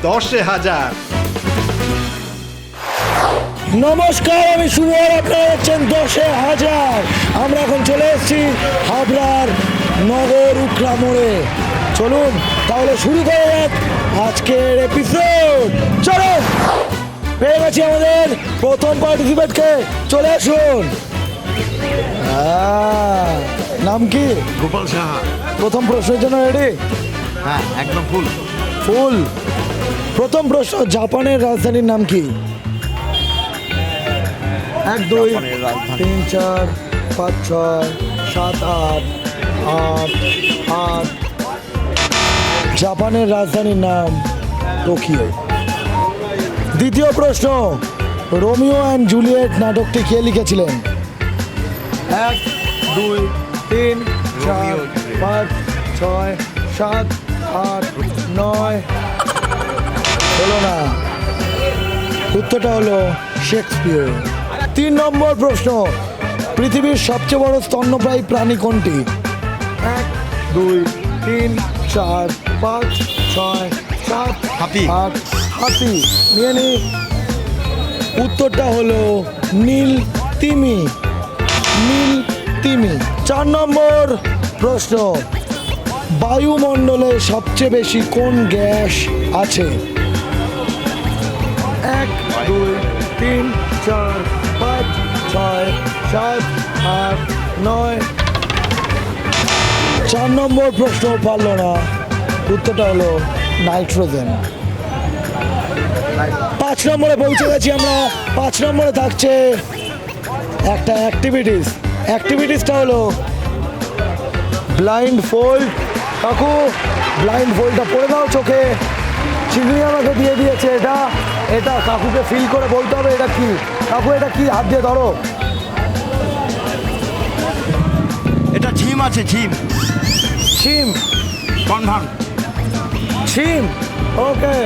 10,000। নমস্কার, আমি শুভ, আর আপনারা দেখছেন 10,000। আমরা এখন চলে এসেছি হাবড়ার নগর উখলা মোড়ে। চলুন তাহলে শুরু করা যাক আজকের এপিসোড। চলো, পেয়ে গেছি আমাদের প্রথম পার্টিসিপেন্টকে। চলে আসুন। নাম কি? গোপাল সাহা। প্রথম প্রশ্নের জন্য রেডি? হ্যাঁ, একদম ফুল। ফুল। প্রথম প্রশ্ন, জাপানের রাজধানীর নাম কি? 1 2 3 4 5 6 7 8 8 8। জাপানের রাজধানীর নাম টোকিও। দ্বিতীয় প্রশ্ন, রোমিও অ্যান্ড জুলিয়েট নাটকটি কে লিখেছিলেন? 1 2 3 4 5 6 7 8 9। হলো না, উত্তরটা হলো শেক্সপিয়ার। 3 নম্বর প্রশ্ন, পৃথিবীর সবচেয়ে বড় স্তন্যপায়ী প্রাণী কোনটি? 1 2 3 4 5 6 7 হাতি। 8। হাতি। নিয়ে নি, উত্তরটা হলো নীল তিমি। নীল তিমি। 4 নম্বর প্রশ্ন, বায়ুমণ্ডলে সবচেয়ে বেশি কোন গ্যাস আছে? 1 2 3 4 5 6 7 8 9। 4 নম্বর প্রশ্ন পারল না, উত্তরটা হলো নাইট্রোজেন। 5 নম্বরে পৌঁছে গেছি আমরা। 5 নম্বরে থাকছে একটা অ্যাক্টিভিটিসটা হলো ব্লাইন্ড ফোল্ড। কাকু, ব্লাইন্ড ফোল্ডটা পরে দাও চোখে। চিংড়ি আমাকে দিয়ে দিয়েছে এটা। এটা কাকুকে ফিল করে বলতে হবে এটা কি। কাকু, এটা কি? হাত দিয়ে ধরো। এটা ঝিম আছে, ঝিম। ছিম। কনফার্ম। ছিম। ওকে,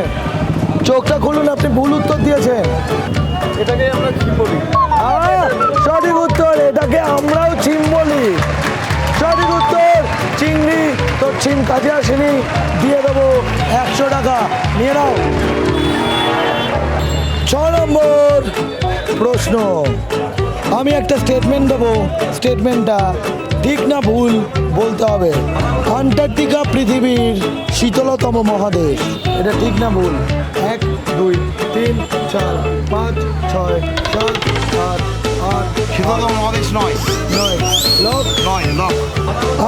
চোখটা খুলুন। আপনি ভুল উত্তর দিয়েছেন। এটাকে আমরা ঝিম বলি। সঠিক উত্তর, এটাকে আমরাও ছিম বলি। সঠিক উত্তর চিংড়ি। তোর ছিম কাজে আসেনি, দিয়ে দেবো 100 টাকা। নিয়ে নাও। 6 নম্বর প্রশ্ন, আমি একটা স্টেটমেন্ট দেবো, স্টেটমেন্টটা ঠিক না ভুল বলতে হবে। আন্টার্কটিকা পৃথিবীর শীতলতম মহাদেশ, এটা ঠিক না ভুল? 1 2 3 4 5 6 7 8 8। শীতলতম মহাদেশ নয়। 9। লক। লক।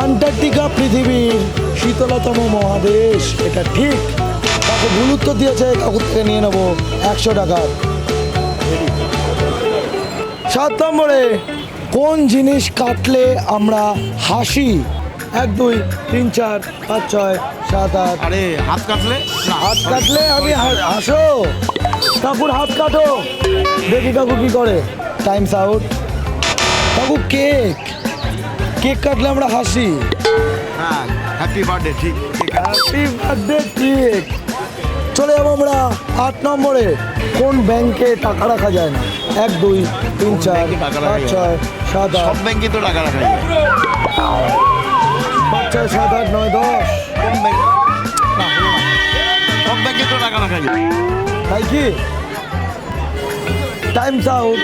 আন্টার্কটিকা পৃথিবীর শীতলতম মহাদেশ, এটা ঠিক। কাকু ভুল উত্তর দিয়েছে, কাকুর থেকে নিয়ে নেবো 100 টাকা। 7 নম্বরে, কোন জিনিস কাটলে আমরা হাসি? 1 2 3 4 5 6 7 8। আরে হাত কাটলে? না, হাত কাটলে আমি হাসো। কাকুর হাত কাটো, দেখি কাকু কি করে। Times out. কাকু, কেক কাটলে আমরা হাসি। হ্যাঁ, হ্যাপি বার্থডে। ঠিক। Happy birthday cake. চলে যাবো আমরা 8 নম্বরে, কোন ব্যাংকে টাকা রাখা যায় না? 1 2 3 4 5 6 7 সব 8। ব্যাংকে তো টাকা রাখা যায়। 5 6 7 8 9 10। কোন ব্যাংক? না, হলো না। সব ব্যাংকে তো টাকা রাখা যায়। তাই কি? Times out.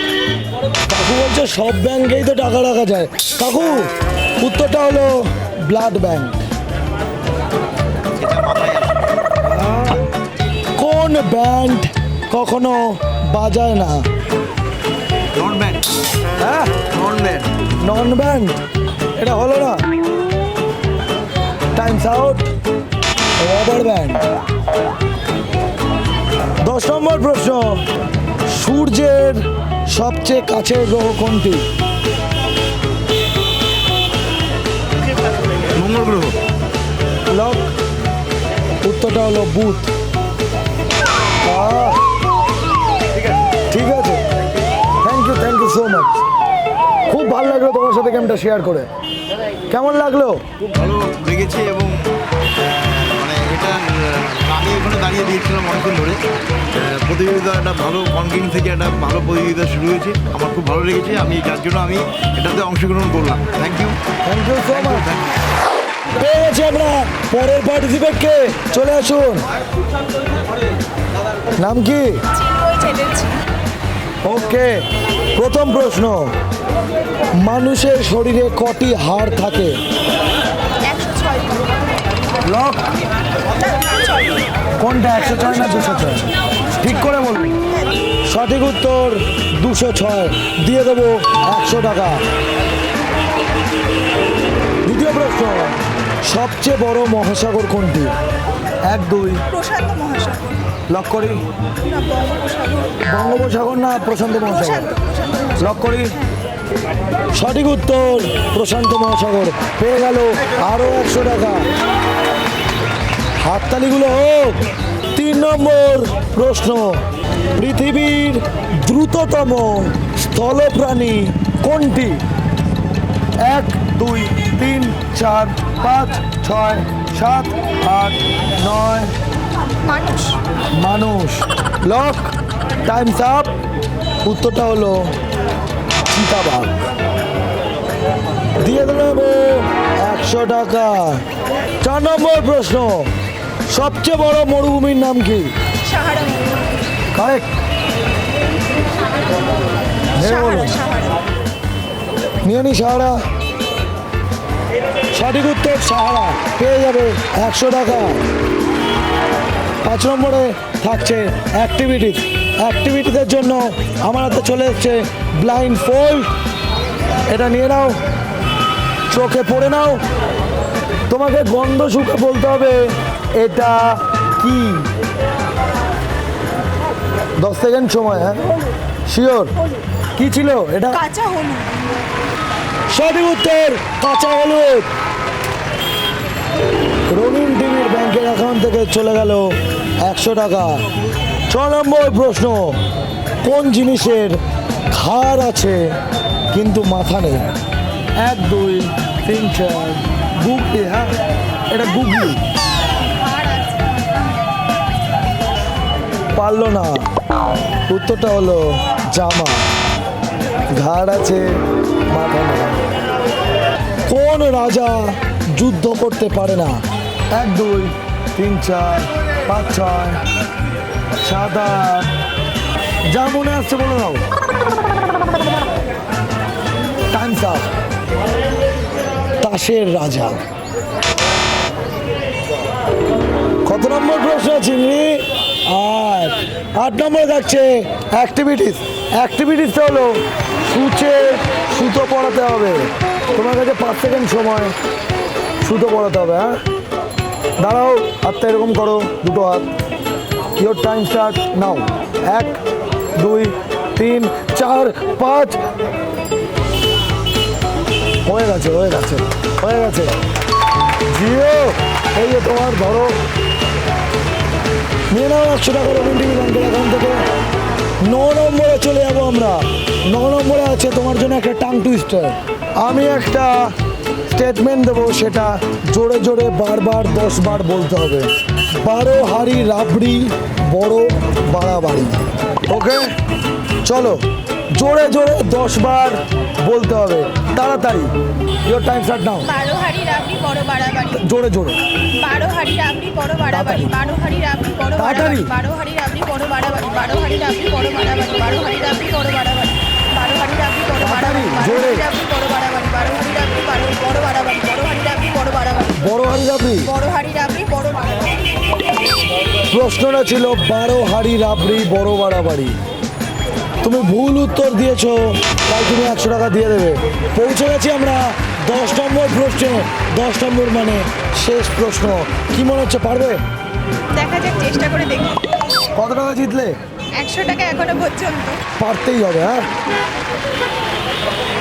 কাকু বলছে সব ব্যাংকেই তো টাকা রাখা যায়। কাকু, উত্তরটা হলো ব্লাড ব্যাংক। কোন ব্যান্ড কখনো বাজায় না? নন ব্যাংক। হ্যাঁ, নন ব্যাংক। নন ব্যান্ড। এটা হলো না। Times out. Rubber band. 10 নম্বর প্রশ্ন, সূর্যের সবচেয়ে কাছের গ্রহ কোনটি? মঙ্গল গ্রহ। লক। উত্তরটা হলো বুধ। ঠিক আছে, থ্যাংক ইউ সো মাচ। খুব ভালো লাগলো তোমার সাথে গেমটা শেয়ার করে। কেমন লাগলো? খুব ভালো লেগেছে এবং মানে এটা আমি ওখানে দাঁড়িয়ে দিয়েছিলাম অনেকক্ষণ ধরে। প্রতিযোগিতা একটা ভালো কনকিং থেকে একটা ভালো প্রতিযোগিতা শুরু হয়েছে। আমার খুব ভালো লেগেছে, আমি যার জন্য আমি এটাতে অংশগ্রহণ করলাম। Thank you so much. পেয়ে গেছি আমরা পরের পার্টিসিপেটকে। চলে আসুন। নাম কি? ওকে, প্রথম প্রশ্ন, মানুষের শরীরে কটি হাড় থাকে? লক। কোনটা, 106 না 206? ঠিক করে বলুন। সঠিক উত্তর 206, দিয়ে দেবো 100 টাকা। দ্বিতীয় প্রশ্ন, সবচেয়ে বড় মহাসাগর কোনটি? 1 2 প্রশান্ত মহাসাগর। লক করি। না, বঙ্গোপসাগর। বঙ্গোপসাগর না প্রশান্ত মহাসাগর? প্রশান্ত লক করি। সঠিক উত্তর প্রশান্ত মহাসাগর। পেয়ে গেল আরো 100 টাকা। হাততালিগুলো হোক। 3 নম্বর প্রশ্ন, পৃথিবীর দ্রুততম স্থলপ্রাণী কোনটি? 1 2 3 4 5 6 7 8 9। মানুষ। মানুষ। লক। Times up. উত্তরটা হলো চিতাবাঘ। দিয়ে দেবো 100 টাকা। 4 নম্বর প্রশ্ন, সবচেয়ে বড় মরুভূমির নাম কি? সাহারা। কারেক্ট। সাহারা, সাহারা। নিয়ে নি সাহারা। সঠিক উত্তর সাহারা। পেয়ে যাবে 100 টাকা। 5 নম্বরে থাকছে অ্যাক্টিভিটিস। অ্যাক্টিভিটিসের জন্য আমার হাতে চলে এসছে ব্লাইন্ড ফোল্ড। এটা নিয়ে নাও, চোখে পড়ে নাও। তোমাকে গন্ধ শুকে বলতে হবে এটা কি। 10 সেকেন্ড সময়। হ্যাঁ, শিওর? কি ছিল এটা? কাঁচা হলুদ। সঠিক উত্তর কাঁচা হলুদ। রঙিন টিভির ব্যাংকের অ্যাকাউন্ট থেকে চলে গেল 100 টাকা। 6 নম্বর প্রশ্ন, কোন জিনিসের ঘাড় আছে কিন্তু মাথা নেই? 1 2 3 4। গুগলি। হ্যাঁ, এটা গুগলি। পারলো না। উত্তরটা হলো জামা। ঘাড় আছে, মাথা নেই। কোন রাজা যুদ্ধ করতে পারে না? 1 2 3 4 5 6 7 8। যা মনে আসছে বলে নাও। Times up. তাসের রাজা। কত নম্বর প্রশ্ন চিংড়ি? 8 নম্বরে থাকছে অ্যাক্টিভিটিস। অ্যাক্টিভিটিসটা হলো সূচে সুতো পড়াতে হবে। তোমার কাছে 5 সেকেন্ড সময়, সুতো পড়াতে হবে। হ্যাঁ, দাঁড়াও, হাতটা এরকম করো, দুটো হাত। ইয়োর টাইম স্টার্ট নাও। 1 2 3 4 5। হয়ে গেছে, হয়ে গেছে, হয়ে গেছে। জিও, এই যে তোমার, ধরো, নিয়ে নাও 100 টাকা রবিন টিভি ব্যাংকের অ্যাকাউন্ট থেকে। 9 নম্বরে চলে যাবো আমরা। 9 নম্বরে আছে তোমার জন্য একটা টাং টুইস্টার। আমি একটা স্টেটমেন্ট দেবো, সেটা জোরে জোরে বারবার 10 বার বলতে হবে। 12 হাঁড়ি রাবড়ি, বড় বাড়াবাড়ি। ওকে, চলো, জোরে জোরে 10 বার বলতে হবে, তাড়াতাড়ি। ইয়োর টাইম স্টার্ট নাও। 12 হাঁড়ি রাবড়ি, বড় বাড়াবাড়ি। জোরে জোরে। 12 হাঁড়ি রাবড়ি, বড় বাড়াবাড়ি। 12 হাঁড়ি রাবড়ি, বড় বাড়াবাড়ি। 12 হাঁড়ি রাবড়ি, বড় বাড়াবাড়ি। 12 হাঁড়ি রাবড়ি, বড় বাড়াবাড়ি। 12 হাঁড়ি রাবড়ি, বড় বাড়াবাড়ি। 12 হাঁড়ি রাবড়ি, বড় বাড়াবাড়ি। 12 হাঁড়ি রাবড়ি, বড় বাড়াবাড়ি। 12 হাঁড়ি রাবড়ি, বড় বাড়াবাড়ি। 12 হাঁড়ি রাবড়ি, বড় বাড়াবাড়ি। বড় হাঁড়ি রাবড়ি। বড় হাঁড়ি রাবড়ি, বড় বাড়াবাড়ি। প্রশ্নটা ছিল 12 হাঁড়ি রাবড়ি, বড় বাড়াবাড়ি। তুমি ভুল উত্তর দিয়েছো, তাই তুমি 100 টাকা দিয়ে দেবে। পৌঁছে গেছি আমরা 10 নম্বর প্রশ্নে। 10 নম্বর মানে শেষ প্রশ্ন। কি মনে হচ্ছে, পারবে? দেখা যাক, চেষ্টা করে দেখি। কত টাকা জিতলে? 100 টাকা এখনো পর্যন্ত। পারতেই হবে। হ্যাঁ,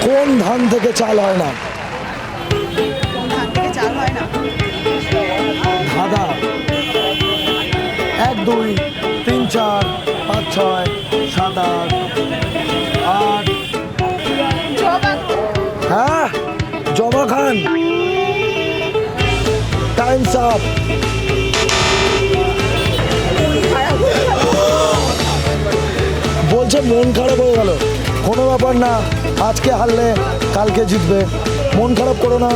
কোন ধান থেকে চাল হয় না? ধান থেকে চাল হয় না। ধাঁধা। 1 2 3 4 5 6 7 8 8। জবা। হ্যাঁ, জমা খান। Times up. বলছে মন খারাপ হয়ে গেল। কোনো ব্যাপার না, আজকে হারলে কালকে জিতবে। মন খারাপ করো না।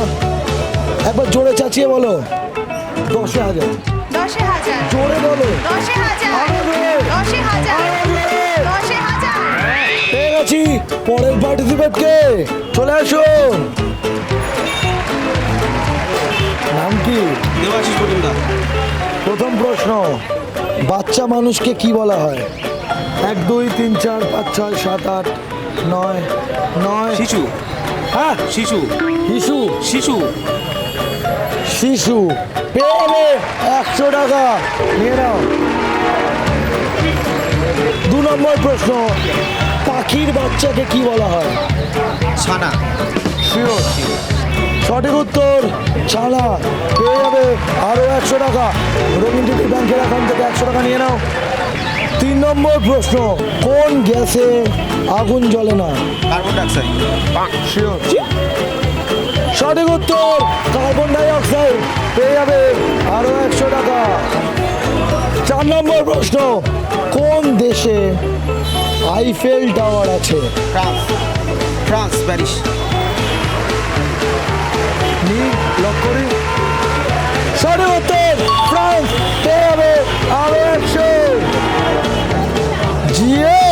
একবার জোরে চাচিয়ে বলো। 10,000। 10,000 জোরে বলো। 10,000 আরো জোরে। 10,000 আরো জোরে। 10,000 পেয়ে গেছি পরের পার্টিসিপেটকে। চলে আসুন। নাম কি? দেবাশিস মজুমদার। প্রথম প্রশ্ন, বাচ্চা মানুষকে কি বলা হয়? 1 2 3 4 5 6 7 8 9 9। শিশু। হ্যাঁ, শিশু। শিশু। শিশু। শিশু পেয়ে যাবে 100 টাকা। নিয়ে নাও। 2 নম্বর প্রশ্ন, পাখির বাচ্চাকে কি বলা হয়? ছানা। শিওর। সঠিক উত্তর ছানা। পেয়ে যাবে আরও 100 টাকা। রবীন্দ্র জ্যোতি ব্যাংকের অ্যাকাউন্ট থেকে 100 টাকা নিয়ে নাও। 3 নম্বর প্রশ্ন, কোন গ্যাসে আগুন জ্বলে না? Carbon dioxide. শিওর। সঠিক উত্তর কার্বন ডাই অক্সাইড। পেয়ে যাবে আরও 100 টাকা। 4 নম্বর প্রশ্ন, কোন দেশে আইফেল টাওয়ার আছে? ফ্রান্স। France, Paris. লক করি। সঠিক উত্তর ফ্রান্স। পেয়ে যাবে আরও 100। জিও।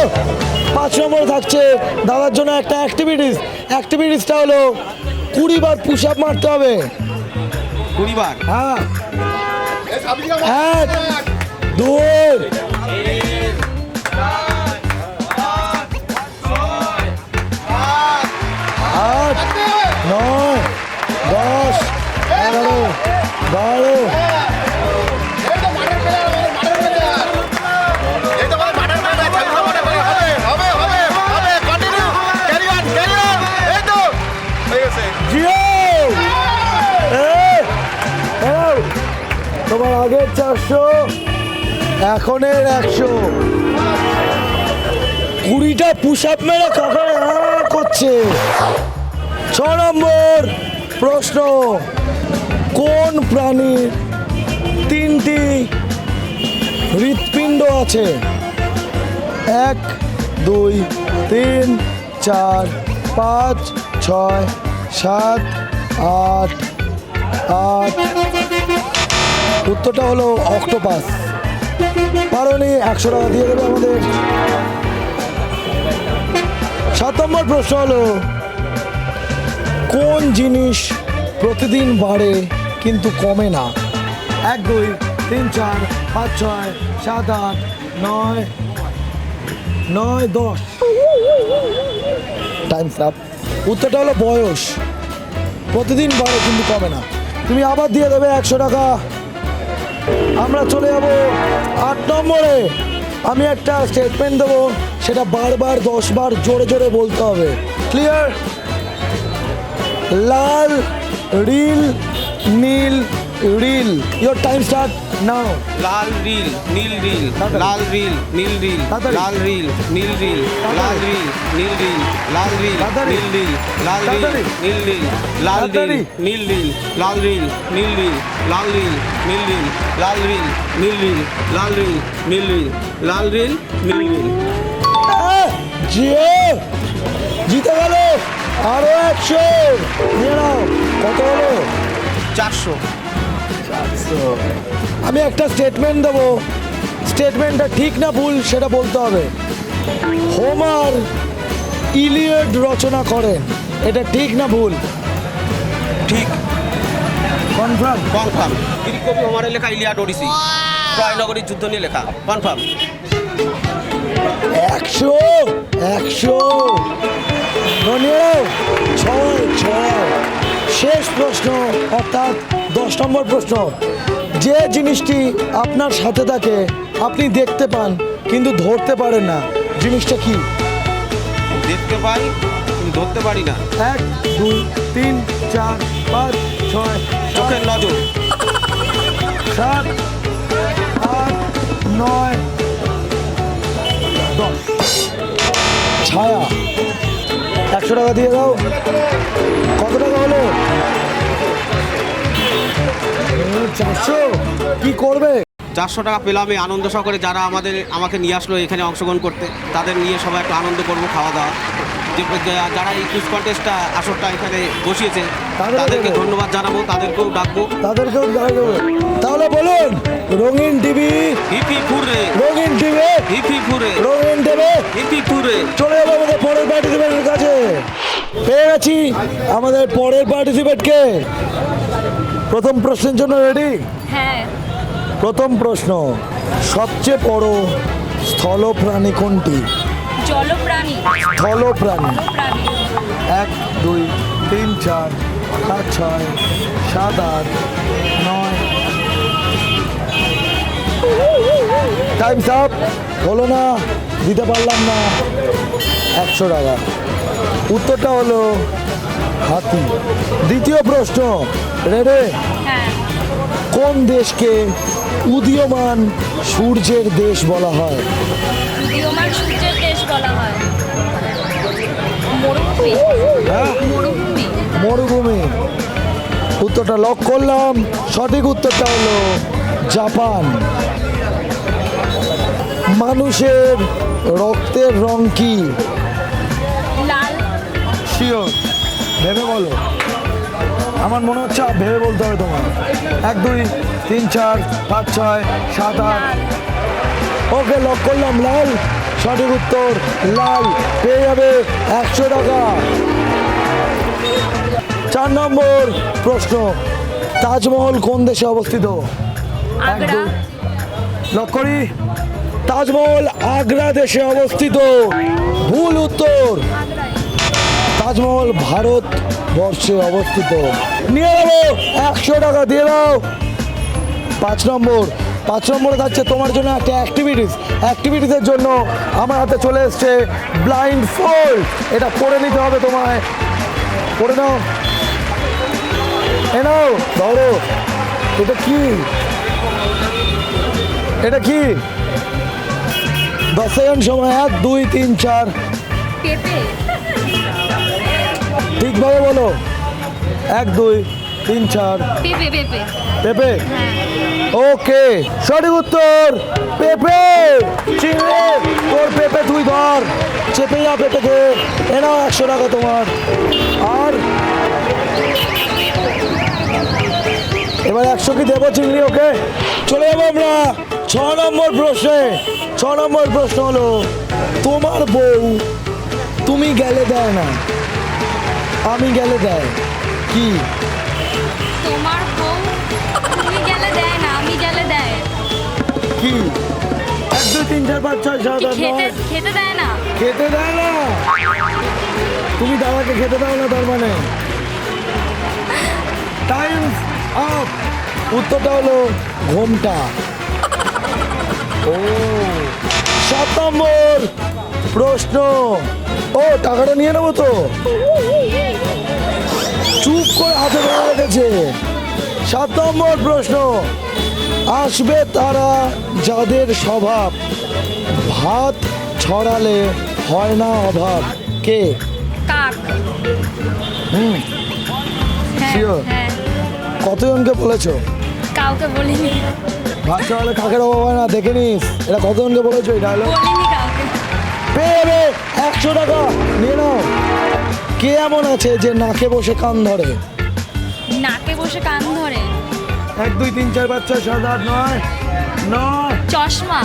5 নম্বর থাকছে দাদার জন্য একটা অ্যাক্টিভিটিসটা হলো 20 বার পুশ আপ মারতে হবে। 20 বার। হ্যাঁ, 1 2 8 9 10 11 12। তোমার আগের 400, এখনের 100। 20টা পুশ আপ মেরে কাকা করছে। 6 নম্বর প্রশ্ন, কোন প্রাণীর 3টি হৃৎপিণ্ড আছে? 1 2 3 4 5 6 7 8 8। উত্তরটা হলো অক্টোপাস। পারোনি, 100 টাকা দিয়ে দেবে আমাদের। 7 নম্বর প্রশ্ন হলো, কোন জিনিস প্রতিদিন বাড়ে কিন্তু কমে না? 1 2 3 4 5 6 7 8 9 9 10। Times up. উত্তরটা হলো বয়স। প্রতিদিন বাড়ে কিন্তু কমে না। তুমি আবার দিয়ে দেবে 100 টাকা। আমরা চলে যাব 8 নম্বরে। আমি একটা স্টেটমেন্ট দেবো, সেটা বারবার 10 বার জোরে জোরে বলতে হবে। ক্লিয়ার? লাল রিল নীল reel. Your time start now. লাল রিল, নীল রিল, তাড়াতাড়ি। লাল রিল, নীল রিল, তাড়াতাড়ি। লাল রিল, নীল রিল, লাল রিল, নীল রিল, লাল রিল, তাড়াতাড়ি। নীল রিল, লাল রিল, তাড়াতাড়ি। নীল রিল, লাল তাড়াতাড়ি। রিল, নীল রিল, লাল রিল, নীল রিল, লাল রিল, নীল রিল, লাল রিল, নীল রিল, লাল রিল, নীল রিল, লাল রিল, নীল রিল। জিও জিতে গেল আরো 100। নিয়ে নাও। কত হলো? 400। আমি একটা স্টেটমেন্ট দেবো, স্টেটমেন্টটা ঠিক না ভুল সেটা বলতে হবে। হোমার ইলিয়ড রচনা করেন, এটা ঠিক না ভুল? ঠিক। কনফার্ম? কনফার্ম। গ্রিক কবি হোমারের লেখা ইলিয়াড ওডিসি, ট্রয় নগরীর যুদ্ধ নিয়ে লেখা। কনফার্ম। 100 100। ছয় ছয়। শেষ প্রশ্ন, অর্থাৎ 10 নম্বর প্রশ্ন, যে জিনিসটি আপনার সাথে থাকে, আপনি দেখতে পান কিন্তু ধরতে পারেন না, জিনিসটা কি? দেখতে পাই কিন্তু ধরতে পারি না। 1 2 3 4 5 6 চোখের নজর। 7 8 9 10। ছায়া। 100 টাকা দিয়ে দাও। কত টাকা হলো? 400। কি করবে? 400 টাকা পেলাম এই আনন্দ সহকারে। যারা আমাকে নিয়ে আসলো এখানে অংশগ্রহণ করতে, তাদের নিয়ে সবাই একটু আনন্দ করবো, খাওয়া দাওয়া। যারা এই কুইজ কন্টেস্টটা আসরটা এখানে বসিয়েছে তাদেরকে তাদেরকে দেবো। ধন্যবাদ জানাবো, তাদেরকেও ডাকবো। তাদেরকেও দেখা যাবে। তাহলে বলুন, রঙিন টিভি, হিপি ফুরে, রঙিন টিভি, হিপি ফুরে, রঙিন টিভি। হিপি ফুরে। চলে যাবো আমাদের পরের পার্টিসিপেন্টের কাছে। পেয়ে গেছি আমাদের পরের পার্টিসিপেন্টকে। প্রথম প্রশ্নের জন্য রেডি? হ্যাঁ। প্রথম প্রশ্ন, সবচেয়ে বড় স্থল প্রাণী কোনটি? জলপ্রাণী। স্থল প্রাণী। প্রাণী। 1 2 3 4 5 6 7 8 9। Times up. হলো না, দিতে পারলাম না। 100 টাকা। উত্তরটা হলো হাতি। দ্বিতীয় প্রশ্ন, রেডি? হ্যাঁ। কোন দেশকে উদীয়মান সূর্যের দেশ বলা হয়? উদীয়মান সূর্যের দেশ বলা হয় মরুভূমি। হ্যাঁ, মরুভূমি। মরুভূমি। উত্তরটা লক করলাম। সঠিক উত্তরটা হলো জাপান। মানুষের রক্তের রং কি? লাল। শিওর? ভেবে বলো। আমার মনে হচ্ছে ভেবে বলতে হবে তোমার। 1 2 3 4 5 6 7 8। ওকে, লক করলাম লাল। সঠিক উত্তর লাল। পেয়ে যাবে 100 টাকা। 4 নম্বর প্রশ্ন, তাজমহল কোন দেশে অবস্থিত? আগ্রা। লক করি। তাজমহল আগ্রা দেশে অবস্থিত। ভুল উত্তর। তাজমহল ভারত বর্ষে অবস্থিত। নিয়ে যাবো 100 টাকা, দিয়ে দাও। 5 নম্বরে থাকছে তোমার জন্য একটা অ্যাক্টিভিটিসের জন্য আমার হাতে চলে এসছে ব্লাইন্ড ফোল্ড। এটা পড়ে নিতে হবে তোমায়। পড়ে নাও। এ নাও, ধরো। এটা কি? 10 সেকেন্ড সময়। 1 2 3 4। পেঁপে। ঠিকভাবে বলো। 1 2 3 4। পেঁপে। পেঁপে। পেঁপে। হ্যাঁ। ওকে, সঠিক উত্তর পেঁপে। চিংড়ি, তোর পেঁপে তুই ধর। চেপে যা পেঁপেকে। এ নাও 100 টাকা তোমার। আর এবার 100 কি দেবো চিংড়ি? ওকে, চলে যাবো আমরা 6 নম্বর প্রশ্নে। 6 নম্বর প্রশ্ন হলো, তোমার বউ তুমি গেলে দেয় না, আমি গেলে দেয় কি? তোমার বউ তুমি গেলে দেয় না, আমি গেলে দেয় কি? 1 2 3 4 5 6 7 8 খেতে 9। খেতে দেয় না। খেতে দেয় না? তুমি দাদাকে খেতে দাও না তার মানে? Time up. উত্তরটা হলো ঘোমটা। ও, 7 নম্বর প্রশ্ন। ও, টাকাটা নিয়ে নেবো তো? চুপ করে হাতে ধরে রেখেছে। 7 নম্বর প্রশ্ন, আসবে তারা যাদের স্বভাব ভাত ছড়ালে হয় না অভাব। কে? কাক। হুম, হ্যাঁ। Sure? হ্যাঁ। কতজনকে বলেছো কাউকে বলিনি। ভাত ছড়ালে কাকের অভাব হয় না? দেখে নিস। এটা কতজনকে বলেছো এই ডায়লগ? বলিনি কাউকে। পেয়ে যাবে 100 টাকা। নিয়ে নাও। কে এমন আছে যে নাকে বসে কান ধরে? নাকে বসে কান ধরে? 1 2 3 4 5 6 7 8 9 9। চশমা।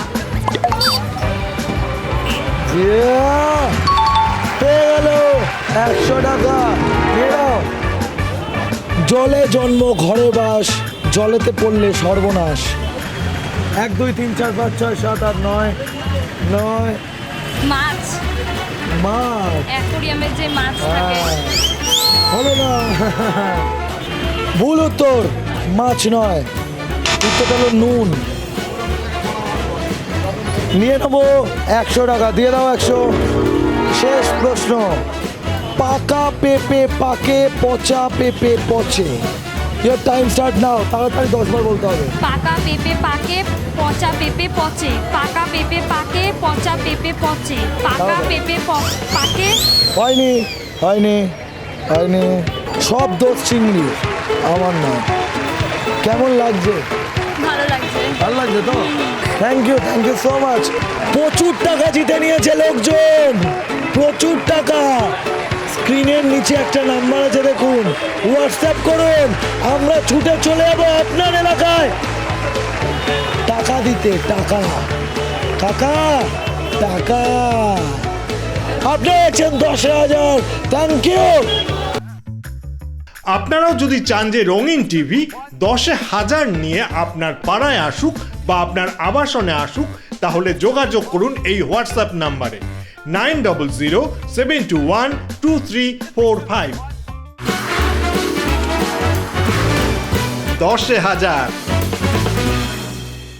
পেয়ে গেল 100 টাকা। নিয়ে নাও। জলে জন্ম ঘরে বাস, জলেতে পড়লে সর্বনাশ। 1 2 3 4 5 6 7 8 9 9। মাছ। মাছ। অ্যাকোরিয়ামে যে মাছ থাকে। হলো না। ভুল উত্তর, মাছ নয়। উত্তরটা হলো নুন। নিয়ে নেবো 100 টাকা। দিয়ে দাও 100। শেষ প্রশ্ন, পাকা পেঁপে পাকে, পচা পেঁপে পচে। ইয়োর টাইম স্টার্ট নাও। তাড়াতাড়ি 10 বার বলতে হবে। পাকা পেঁপে পাকে, পচা পেঁপে পচে। পাকা পেঁপে পাকে, পচা পেঁপে পচে। পাকা পেঁপে পাকে। হয়নি, হয়নি, হয়নি। সব দোষ চিংড়ি, আমার নয়। কেমন লাগছে? ভালো লাগছে। ভালো লাগছে তো? Thank you so much. প্রচুর টাকা জিতে নিয়েছে লোকজন, প্রচুর টাকা। স্ক্রিনের নিচে একটা নাম্বার আছে দেখুন, হোয়াটসঅ্যাপ করুন, আমরা ছুটে চলে যাবো আপনার এলাকায় টাকা দিতে। টাকা টাকা টাকা আপনি আছেন 10,000। Thank you. আপনারাও যদি চান যে রঙিন টিভি 10,000 নিয়ে আপনার পাড়ায় আসুক বা আপনার আবাসনে আসুক, তাহলে যোগাযোগ করুন এই হোয়াটসঅ্যাপ নাম্বারে 9007212345। 10,000